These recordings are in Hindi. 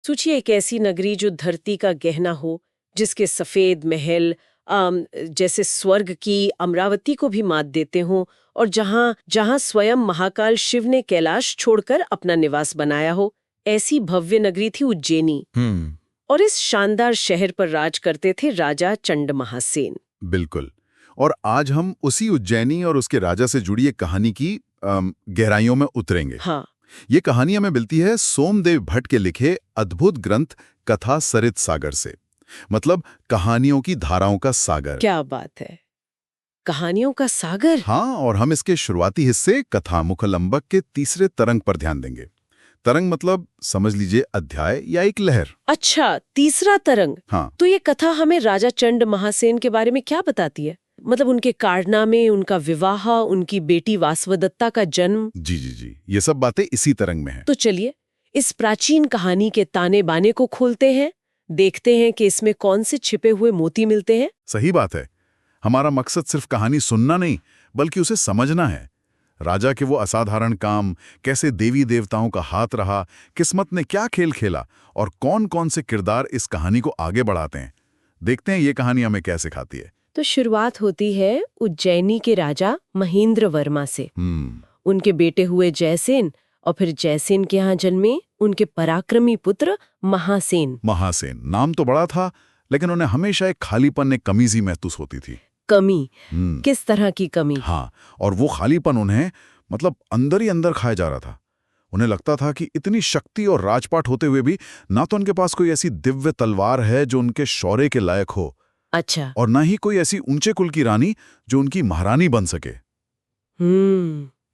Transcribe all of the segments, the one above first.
सोचिए एक ऐसी नगरी जो धरती का गहना हो, जिसके सफेद महल जैसे स्वर्ग की अमरावती को भी मात देते हों, और जहां जहां स्वयं महाकाल शिव ने कैलाश छोड़कर अपना निवास बनाया हो। ऐसी भव्य नगरी थी उज्जैनी। और इस शानदार शहर पर राज करते थे राजा चंड महासेन। बिल्कुल। और आज हम उसी उज्जैनी और उसके राजा से जुड़ी एक कहानी की गहराइयों में उतरेंगे। हाँ। ये कहानी हमें मिलती है सोमदेव भट्ट के लिखे अद्भुत ग्रंथ कथा सरित सागर से। मतलब कहानियों की धाराओं का सागर। क्या बात है, कहानियों का सागर। हाँ, और हम इसके शुरुआती हिस्से कथा मुखलंबक के तीसरे तरंग पर ध्यान देंगे। तरंग मतलब समझ लीजिए अध्याय या एक लहर। अच्छा, तीसरा तरंग। हाँ। तो ये कथा हमें राजा चंड महासेन के बारे में क्या बताती है? मतलब उनके कारनामे, उनका विवाह, उनकी बेटी वासवदत्ता का जन्म। जी, ये सब बातें इसी तरंग में है। तो चलिए इस प्राचीन कहानी के ताने बाने को खोलते हैं, देखते हैं कि इसमें कौन से छिपे हुए मोती मिलते हैं। सही बात है। हमारा मकसद सिर्फ कहानी सुनना नहीं, बल्कि उसे समझना है। राजा के वो असाधारण काम, कैसे देवी देवताओं का हाथ रहा, किस्मत ने क्या खेल खेला, और कौन कौन से किरदार इस कहानी को आगे बढ़ाते हैं। देखते हैं ये कहानी हमें क्या सिखाती है। तो शुरुआत होती है उज्जैनी के राजा महेंद्र वर्मा से। उनके बेटे हुए जयसेन, और फिर जयसेन के यहाँ जन्मे उनके पराक्रमी पुत्र महासेन। महासेन नाम तो बड़ा था, लेकिन उन्हें हमेशा एक खालीपन, एक कमी सी महसूस होती थी। कमी? किस तरह की कमी? हाँ, और वो खालीपन उन्हें मतलब अंदर ही अंदर खाया जा रहा था। उन्हें लगता था कि इतनी शक्ति और राजपाट होते हुए भी ना तो उनके पास कोई ऐसी दिव्य तलवार है जो उनके शौर्य के लायक हो। अच्छा। और ना ही कोई ऐसी ऊंचे कुल की रानी जो उनकी महारानी बन सके।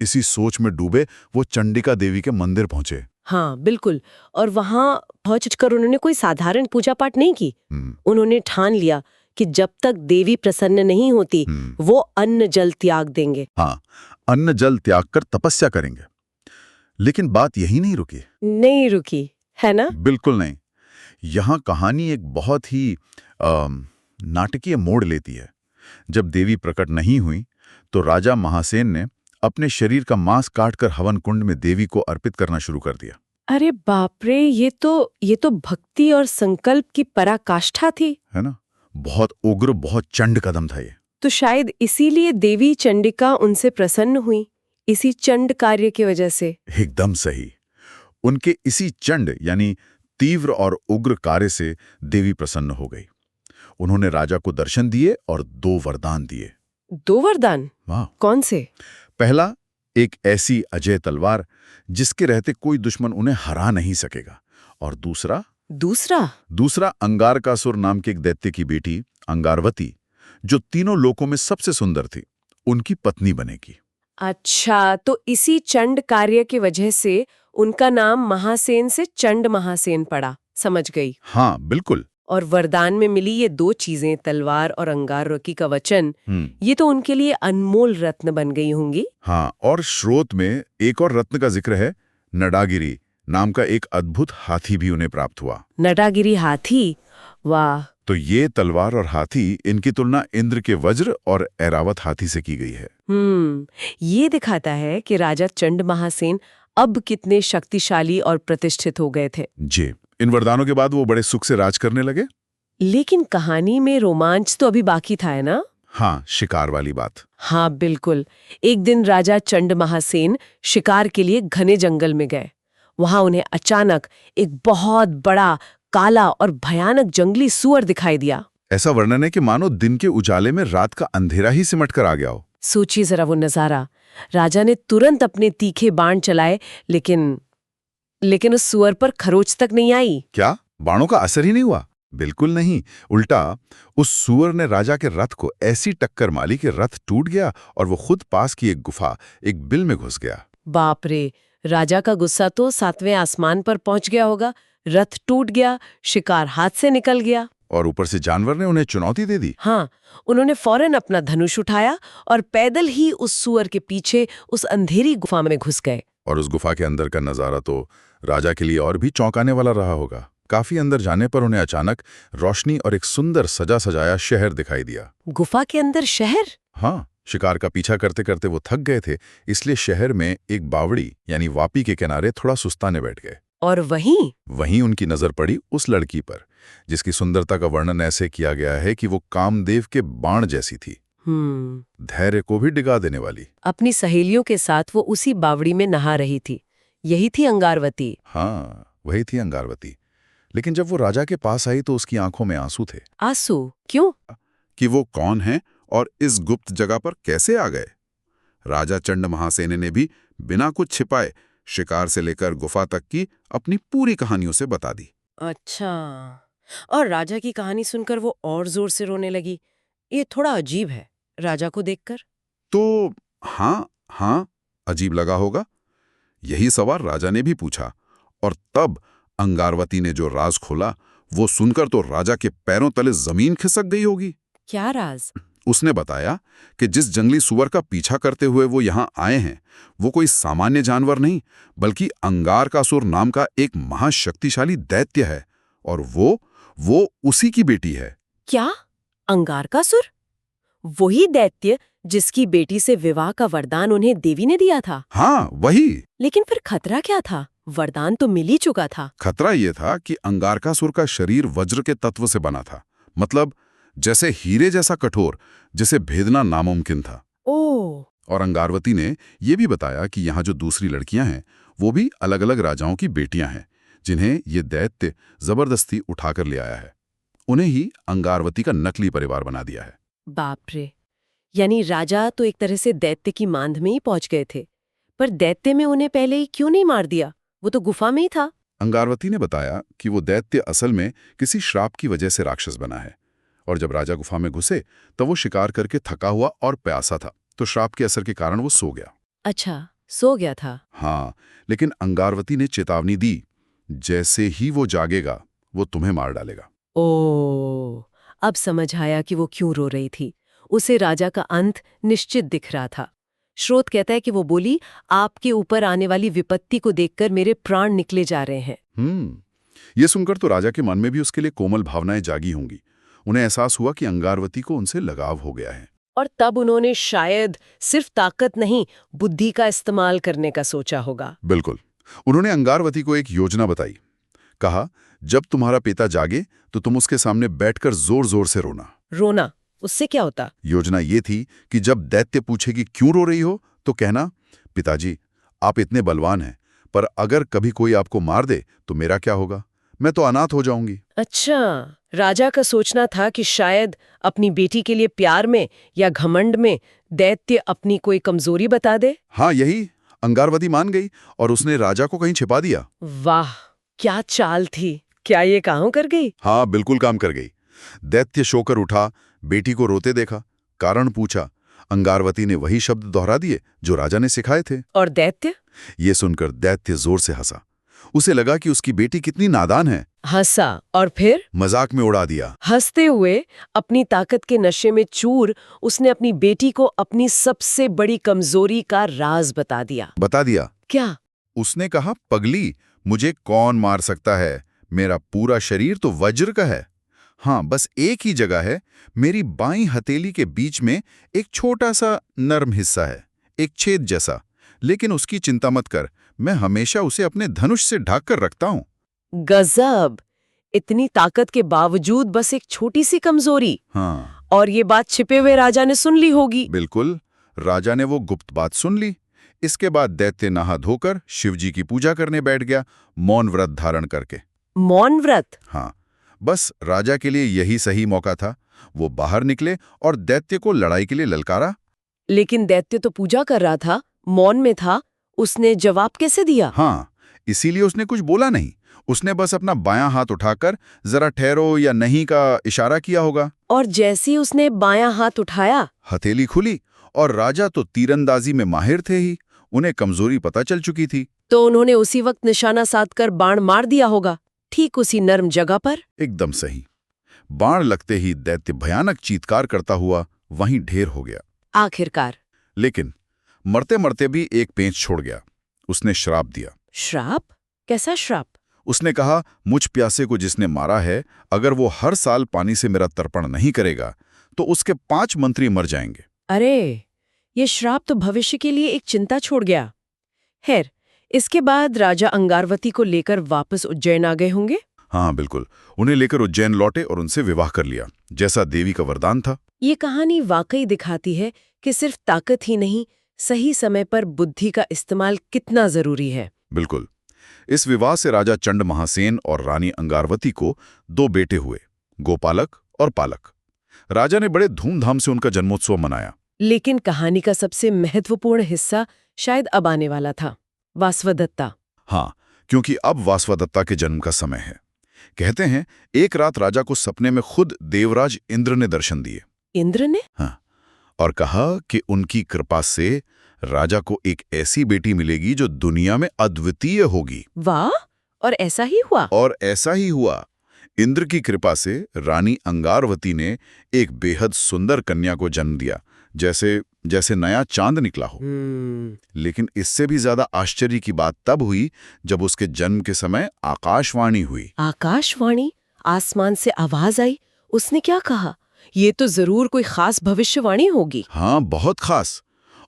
इसी सोच में डूबे वो चंडिका देवी के मंदिर पहुंचे। हाँ बिल्कुल। और वहां पहुंचकर उन्होंने कोई साधारण पूजा पाठ नहीं की। उन्होंने ठान लिया कि जब तक देवी प्रसन्न नहीं होती वो अन्न जल त्याग देंगे। हाँ, अन्न जल त्याग कर तपस्या करेंगे। लेकिन बात यही नहीं रुकी, है ना? बिल्कुल नहीं। यहाँ कहानी एक बहुत ही नाटकीय मोड़ लेती है। जब देवी प्रकट नहीं हुई तो राजा महासेन ने अपने शरीर का मांस काटकर हवन कुंड में देवी को अर्पित करना शुरू कर दिया। अरे बाप रे, ये तो भक्ति और संकल्प की पराकाष्ठा थी, है ना? बहुत उग्र, बहुत चंड कदम था ये। तो शायद इसीलिए देवी चंडिका उनसे प्रसन्न हुई, इसी चंड कार्य की वजह से। एकदम सही। उनके इसी चंड यानी तीव्र और उग्र कार्य से देवी प्रसन्न हो गई। उन्होंने राजा को दर्शन दिए और 2 वरदान दिए। 2 वरदान? वाह! कौन से? पहला, एक ऐसी अजय तलवार जिसके रहते कोई दुश्मन उन्हें हरा नहीं सकेगा। और दूसरा अंगारकासुर नाम के एक दैत्य की बेटी अंगारवती, जो तीनों लोकों में सबसे सुंदर थी, उनकी पत्नी बनेगी। अच्छा, तो इसी चंड कार्य की वजह से उनका नाम महासेन से चंड महासेन पड़ा। समझ गई। हाँ बिल्कुल। और वरदान में मिली ये 2 चीजें, तलवार और अंगारकी का वचन, ये तो उनके लिए अनमोल रत्न बन गई होंगी। हाँ, और स्रोत में एक और रत्न का जिक्र है। नडागिरी नाम का एक अद्भुत हाथी भी उन्हें प्राप्त हुआ। नडागिरी हाथी? वाह! तो ये तलवार और हाथी, इनकी तुलना इंद्र के वज्र और ऐरावत हाथी से की गई है। ये दिखाता है कि राजा चंड महासेन अब कितने शक्तिशाली और प्रतिष्ठित हो गए थे। जी, इन वरदानों के बाद वो बड़े सुख से राज करने लगे। लेकिन कहानी में रोमांच तो अभी बाकी था, है ना? हाँ, शिकार वाली बात। हाँ बिल्कुल। एक दिन राजा चंड महासेन शिकार के लिए घने जंगल में गए। वहां उन्हें अचानक एक बहुत बड़ा, काला और भयानक जंगली सुअर दिखाई दिया। ऐसा वर्णन है कि मानो दिन के उजाले में रात का अंधेरा ही सिमट कर आ गया हो। सोचिए जरा वो नजारा। राजा ने तुरंत अपने तीखे बाण चलाए, लेकिन उस सुअर पर खरोच तक नहीं आई। क्या बाणों का असर ही नहीं हुआ? बिल्कुल नहीं। उल्टा उस सुअर ने राजा के रथ को ऐसी टक्कर मारी कि रथ टूट गया और वो खुद पास की एक गुफा, एक बिल में घुस गया। बाप रे! राजा का गुस्सा तो 7वें आसमान पर पहुंच गया होगा। रथ टूट गया, शिकार हाथ से निकल गया, और ऊपर से जानवर ने उन्हें चुनौती दे दी। हाँ, उन्होंने फौरन अपना धनुष उठाया और पैदल ही उस सुअर के पीछे उस अंधेरी गुफा में घुस गए। और उस गुफा के अंदर का नजारा तो राजा के लिए और भी चौंकाने वाला रहा होगा। काफी अंदर जाने पर उन्हें अचानक रोशनी और एक सुंदर सजा सजाया शहर दिखाई दिया। गुफा के अंदर शहर? हाँ, शिकार का पीछा करते करते वो थक गए थे, इसलिए शहर में एक बावड़ी यानी वापी के किनारे थोड़ा सुस्ताने बैठ गए। और वहीं उनकी नजर पड़ी उस लड़की पर, जिसकी सुंदरता का वर्णन ऐसे किया गया है कि वो कामदेव के बाण जैसी थी, धैर्य को भी डिगा देने वाली। अपनी सहेलियों के साथ वो उसी बावड़ी में नहा रही थी। यही थी अंगारवती। हाँ, वही थी अंगारवती। लेकिन जब वो राजा के पास आई तो उसकी आंखों में आंसू थे। आंसू? क्यों? कि वो कौन है और इस गुप्त जगह पर कैसे आ गए। राजा चंड महासेन ने भी बिना कुछ छिपाए शिकार से लेकर गुफा तक की अपनी पूरी कहानियों से बता दी। अच्छा, और राजा की कहानी सुनकर वो और जोर से रोने लगी। ये थोड़ा अजीब है राजा को देखकर। तो हाँ, अजीब लगा होगा। यही सवाल राजा ने भी पूछा, और तब अंगारवती ने जो राज खोला वो सुनकर तो राजा के पैरों तले जमीन खिसक गई होगी। क्या राज? उसने बताया कि जिस जंगली सुअर का पीछा करते हुए वो यहाँ आए हैं, वो कोई सामान्य जानवर नहीं, बल्कि अंगारकासुर नाम का एक महाशक्तिशाली दैत्य है, और वो उसी की बेटी है। क्या? अंगारकासुर? वही दैत्य जिसकी बेटी से विवाह का वरदान उन्हें देवी ने दिया था? हाँ, वही। लेकिन फिर खतरा क्या था? वरदान तो मिल ही चुका था। खतरा ये था कि अंगारकासुर का शरीर वज्र के तत्व से बना था, मतलब जैसे हीरे जैसा कठोर, जिसे भेदना नामुमकिन था। ओह! और अंगारवती ने यह भी बताया कि यहाँ जो दूसरी लड़कियां हैं वो भी अलग अलग राजाओं की बेटियां हैं, जिन्हें ये दैत्य जबरदस्ती उठाकर ले आया है। उन्हें ही अंगारवती का नकली परिवार बना दिया है। बाप रे! यानी राजा तो एक तरह से दैत्य की मांद में ही पहुंच गए थे, पर दैत्य में उन्हें पहले ही क्यों नहीं मार दिया? वो तो गुफा में ही था। अंगारवती ने बताया कि वो दैत्य असल में किसी श्राप की वजह से राक्षस बना है, और जब राजा गुफा में घुसे तब वो शिकार करके थका हुआ और प्यासा था, तो श्राप के असर के कारण वो सो गया। अच्छा, सो गया था। हाँ, लेकिन अंगारवती ने चेतावनी दी, जैसे ही वो जागेगा वो तुम्हें मार डालेगा। ओह! अब समझ आया कि वो क्यों रो रही थी। उसे राजा का अंत निश्चित दिख रहा था। स्रोत कहता है कि वो बोली, आपके ऊपर आने वाली विपत्ति को देखकर मेरे प्राण निकले जा रहे हैं। ये सुनकर तो राजा के मन में भी उसके लिए कोमल भावनाएं जागी होंगी। उन्हें एहसास हुआ कि अंगारवती को उनसे लगाव हो गया है। और तब उन्होंने शायद सिर्फ ताकत नहीं, बुद्धि का इस्तेमाल करने का सोचा होगा। बिल्कुल। उन्होंने अंगारवती को एक योजना बताई। कहा, जब तुम्हारा पिता जागे तो तुम उसके सामने बैठकर जोर जोर से रोना। रोना? उससे क्या होता? योजना ये थी कि जब दैत्य पूछे कि क्यों रो रही हो, तो कहना, पिताजी आप इतने बलवान हैं, पर अगर कभी कोई आपको मार दे तो मेरा क्या होगा? मैं तो अनाथ हो जाऊंगी। अच्छा, राजा का सोचना था कि शायद अपनी बेटी के लिए प्यार में या घमंड में दैत्य अपनी कोई कमजोरी बता दे। हाँ, यही। अंगारवती मान गई और उसने राजा को कहीं छिपा दिया। वाह, क्या चाल थी! क्या ये काम कर गई? हाँ, बिल्कुल काम कर गई। दैत्य सोकर उठा, बेटी को रोते देखा, कारण पूछा। अंगारवती ने वही शब्द दोहरा दिए जो राजा ने सिखाए थे। और दैत्य? ये सुनकर दैत्य जोर से हंसा। उसे लगा कि उसकी बेटी कितनी नादान है। हंसा और फिर मजाक में उड़ा दिया। हंसते हुए अपनी ताकत के नशे में चूर उसने अपनी बेटी को अपनी सबसे बड़ी कमजोरी का राज बता दिया। क्या? उसने कहा, पगली, मुझे कौन मार सकता है? मेरा पूरा शरीर तो वज्र का है। हाँ, बस एक ही जगह है, मेरी बाईं हथेली के बीच में एक छोटा सा नर्म हिस्सा है, एक छेद जैसा, लेकिन उसकी चिंता मत कर, मैं हमेशा उसे अपने धनुष से ढक कर रखता हूँ। गजब! इतनी ताकत के बावजूद बस एक छोटी सी कमजोरी। हाँ, और ये बात छिपे हुए राजा ने सुन ली होगी। बिल्कुल, राजा ने वो गुप्त बात सुन ली। इसके बाद दैत्य नहा धोकर शिवजी की पूजा करने बैठ गया, मौन व्रत धारण करके। मौन व्रत? हाँ, बस राजा के लिए यही सही मौका था। वो बाहर निकले और दैत्य को लड़ाई के लिए ललकारा। लेकिन दैत्य तो पूजा कर रहा था, मौन में था, उसने जवाब कैसे दिया? हाँ, इसीलिए उसने कुछ बोला नहीं। उसने बस अपना बायां हाथ उठाकर जरा ठहरो या नहीं का इशारा किया होगा। और जैसे ही उसने बायां हाथ उठाया, हथेली खुली, और राजा तो तीरंदाजी में माहिर थे ही, उन्हें कमजोरी पता चल चुकी थी। तो उन्होंने उसी वक्त निशाना साधकर बाण मार दिया होगा, ठीक उसी नर्म जगह पर। एकदम सही। बाण लगते ही दैत्य भयानक चीत्कार करता हुआ वहीं ढेर हो गया। आखिरकार। लेकिन मरते मरते भी एक पेंच छोड़ गया। उसने श्राप दिया। श्राप? कैसा श्राप? उसने कहा, मुझ प्यासे को जिसने मारा है, अगर वो हर साल पानी से मेरा तर्पण नहीं करेगा तो उसके 5 मंत्री मर जाएंगे। अरे, ये श्राप तो भविष्य के लिए एक चिंता छोड़ गया। खैर, इसके बाद राजा अंगारवती को लेकर वापस उज्जैन आ गए होंगे। हाँ बिल्कुल, उन्हें लेकर उज्जैन लौटे और उनसे विवाह कर लिया, जैसा देवी का वरदान था। ये कहानी वाकई दिखाती है कि सिर्फ ताकत ही नहीं, सही समय पर बुद्धि का इस्तेमाल कितना जरूरी है। बिल्कुल। इस विवाह से राजा चंड महासेन और रानी अंगारवती को 2 बेटे हुए, गोपालक और पालक। राजा ने बड़े धूमधाम से उनका जन्मोत्सव मनाया। लेकिन कहानी का सबसे महत्वपूर्ण हिस्सा शायद अब आने वाला था, वासवदत्ता। हाँ, क्योंकि अब वासवदत्ता के जन्म का समय है। कहते हैं एक रात राजा को सपने में खुद देवराज इंद्र ने दर्शन दिए। इंद्र ने? हाँ, और कहा कि उनकी कृपा से राजा को एक ऐसी बेटी मिलेगी जो दुनिया में अद्वितीय होगी। वाह! और ऐसा ही हुआ? और ऐसा ही हुआ। इंद्र की कृपा से रानी अंगारवती ने एक बेहद सुंदर कन्या को जन्म दिया, जैसे नया चांद निकला हो। लेकिन इससे भी ज्यादा आश्चर्य की बात तब हुई जब उसके जन्म के समय आकाशवाणी हुई। आकाशवाणी? आसमान से आवाज आई? उसने क्या कहा? ये तो जरूर कोई खास भविष्यवाणी होगी। हाँ, बहुत खास।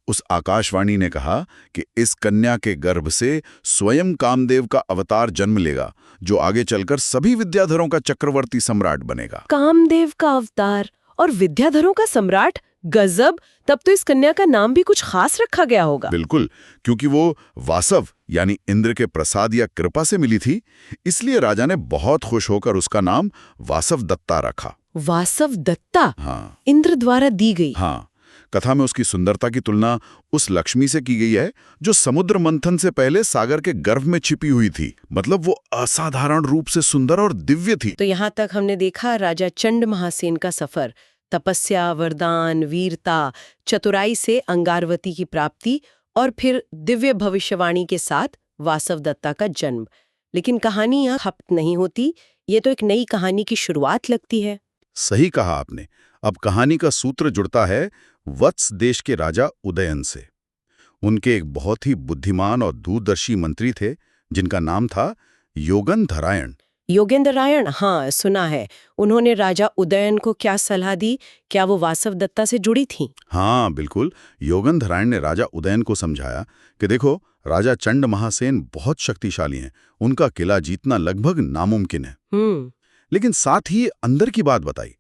उस आकाशवाणी ने कहा कि इस कन्या के गर्भ से स्वयं कामदेव का अवतार जन्म लेगा, जो आगे चलकर सभी विद्याधरों का चक्रवर्ती सम्राट बनेगा। कामदेव का अवतार और विद्याधरों का सम्राट? गजब! तब तो इस कन्या का नाम भी कुछ खास रखा गया होगा। बिल्कुल, क्योंकि वो वासव यानी इंद्र के प्रसाद या कृपा से मिली थी, इसलिए राजा ने बहुत खुश होकर उसका नाम वासवदत्ता रखा। वासवदत्ता? हाँ। इंद्र द्वारा दी गई। हाँ, कथा में उसकी सुंदरता की तुलना उस लक्ष्मी से की गई है जो समुद्र मंथन से पहले सागर के गर्भ में छिपी हुई थी। मतलब वो असाधारण रूप से सुंदर और दिव्य थी। तो यहाँ तक हमने देखा राजा चंड महासेन का सफर, तपस्या, वरदान, वीरता, चतुराई से अंगारवती की प्राप्ति और फिर दिव्य भविष्यवाणी के साथ वासवदत्ता का जन्म। लेकिन कहानी यहाँ खत्म नहीं होती, ये तो एक नई कहानी की शुरुआत लगती है। सही कहा आपने। अब कहानी का सूत्र जुड़ता है वत्स देश के राजा उदयन से। उनके एक बहुत ही बुद्धिमान और दूरदर्शी मंत्री थे जिनका नाम था योगंधरायण। योगेंद्रायण? हाँ, सुना है। उन्होंने राजा उदयन को क्या सलाह दी? क्या वो वासवदत्ता से जुड़ी थी? हाँ बिल्कुल। योगंधरायण ने राजा उदयन को समझाया कि देखो, राजा चंड महासेन बहुत शक्तिशाली हैं, उनका किला जीतना लगभग नामुमकिन है। लेकिन साथ ही अंदर की बात बताई।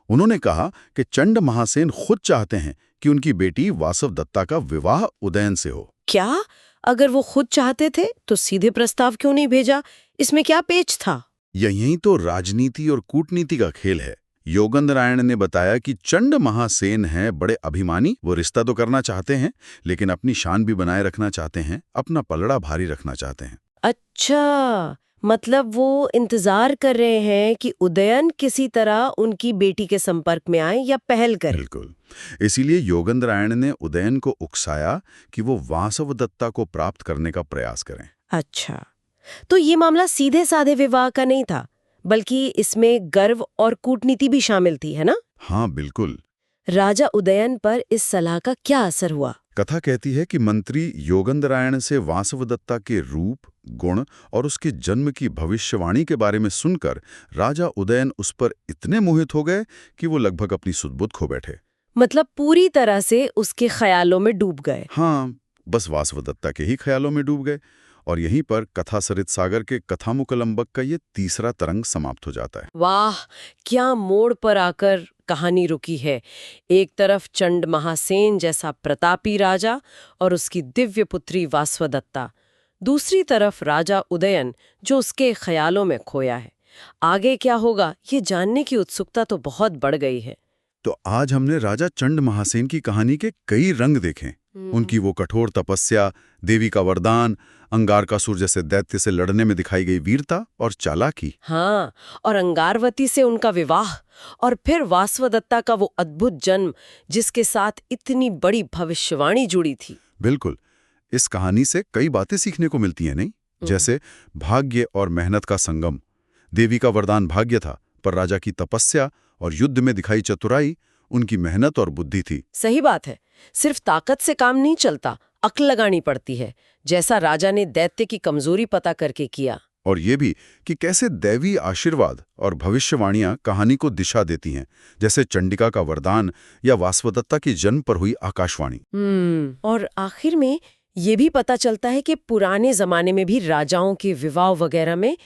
उन्होंने कहा कि चंड महासेन खुद चाहते हैं कि उनकी बेटी वासवदत्ता का विवाह उदयन से हो। क्या? अगर वो खुद चाहते थे तो सीधे प्रस्ताव क्यों नहीं भेजा? इसमें क्या पेच था? यही तो राजनीति और कूटनीति का खेल है। योगंधरायण ने बताया कि चंड महासेन हैं बड़े अभिमानी, वो रिश्ता तो करना चाहते हैं लेकिन अपनी शान भी बनाए रखना चाहते हैं, अपना पलड़ा भारी रखना चाहते हैं। अच्छा, मतलब वो इंतजार कर रहे हैं कि उदयन किसी तरह उनकी बेटी के संपर्क में आए या पहल करे। बिल्कुल। इसीलिए योगंधरायण ने उदयन को उकसाया कि वो वासवदत्ता को प्राप्त करने का प्रयास करें। अच्छा, तो ये मामला सीधे साधे विवाह का नहीं था, बल्कि इसमें गर्व और कूटनीति भी शामिल थी, है ना? हाँ बिल्कुल। राजा उदयन पर इस सलाह का क्या असर हुआ? कथा कहती है कि मंत्री योगंधरायण से वासवदत्ता के रूप, गुण और उसके जन्म की भविष्यवाणी के बारे में सुनकर राजा उदयन उस पर इतने मोहित हो गए कि वो लगभग अपनी सुध-बुध खो बैठे। मतलब पूरी तरह से उसके ख्यालों में डूब गए। हाँ, बस वासवदत्ता के ही ख्यालों में डूब गए। और यहीं पर कथा सरित सागर के कथामुकलंबक का ये तीसरा तरंग समाप्त हो जाता है। वाह, क्या मोड़ पर आकर कहानी रुकी है। एक तरफ चंड महासेन जैसा प्रतापी राजा और उसकी दिव्य पुत्री वासवदत्ता, दूसरी तरफ राजा उदयन जो उसके ख्यालों में खोया है। आगे क्या होगा ये जानने की उत्सुकता तो बहुत बढ़ गई है। तो आज हमने राजा चंड महासेन की कहानी के कई रंग देखे। उनकी वो कठोर तपस्या, देवी का वरदान, अंगारकासुर जैसे दैत्य से लड़ने में दिखाई गई वीरता और चालाकी। हाँ, और अंगारवती से उनका विवाह और फिर वासवदत्ता का वो अद्भुत जन्म जिसके साथ इतनी बड़ी भविष्यवाणी जुड़ी थी। बिल्कुल। इस कहानी से कई बातें सीखने को मिलती हैं, नहीं? जैसे भाग्य और मेहनत का संगम। देवी का वरदान भाग्य था, पर राजा की तपस्या और युद्ध में दिखाई चतुराई उनकी मेहनत और बुद्धि थी। सही बात है। सिर्फ ताकत से काम नहीं चलता, अक्ल लगानी पड़ती है, जैसा राजा ने दैत्य की कमजोरी पता करके किया। और ये भी कि कैसे दैवी आशीर्वाद और भविष्यवाणियां कहानी को दिशा देती हैं, जैसे चंडिका का वरदान या वासवदत्ता की जन्म पर हुई आकाशवाणी। और आखिर में ये भी पता चलता है कि पुराने जमाने में भी राजाओं के विवाह वगैरह में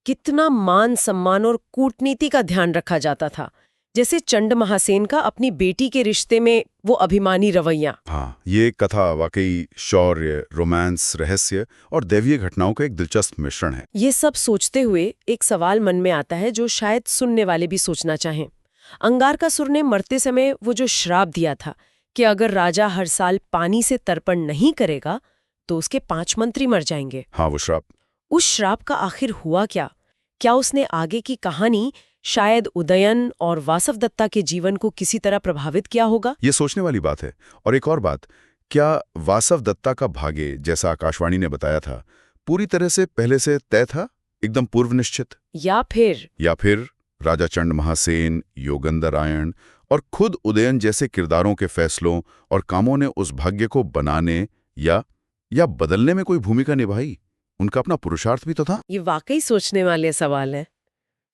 कितना मान सम्मान और कूटनीति का ध्यान रखा जाता था। जैसे चंड महासेन का अपनी बेटी के रिश्ते में वो अभिमानी रवैया। हाँ, ये कथा वाकई शौर्य, रोमांस, रहस्य और दैवीय घटनाओं का एक दिलचस्प मिश्रण है। ये सब सोचते हुए एक सवाल मन में आता है जो शायद सुनने वाले भी सोचना चाहें। अंगारकासुर ने मरते समय वो जो श्राप दिया था कि अगर राजा हर साल पानी से तर्पण नहीं करेगा तो उसके 5 मंत्री मर जाएंगे। हाँ, वो श्राप। उस श्राप का आखिर हुआ क्या? क्या उसने आगे की कहानी शायद उदयन और वासवदत्ता के जीवन को किसी तरह प्रभावित किया होगा? ये सोचने वाली बात है। और एक और बात, क्या वासवदत्ता का भाग्य, जैसा आकाशवाणी ने बताया था, पूरी तरह से पहले से तय था, एकदम पूर्व निश्चित? या फिर राजा चंड महासेन, योगंधरायण और खुद उदयन जैसे किरदारों के फैसलों और कामों ने उस भाग्य को बनाने या बदलने में कोई भूमिका निभाई? उनका अपना पुरुषार्थ भी तो था। ये वाकई सोचने वाले सवाल हैं,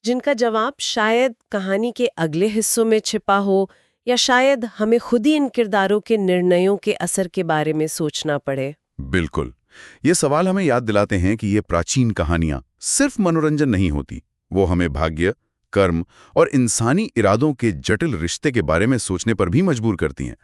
जिनका जवाब शायद कहानी के अगले हिस्सों में छिपा हो, या शायद हमें खुद ही इन किरदारों के निर्णयों के असर के बारे में सोचना पड़े। बिल्कुल। ये सवाल हमें याद दिलाते हैं कि ये प्राचीन कहानियां सिर्फ मनोरंजन नहीं होती, वो हमें भाग्य, कर्म और इंसानी इरादों के जटिल रिश्ते के बारे में सोचने पर भी मजबूर करती हैं।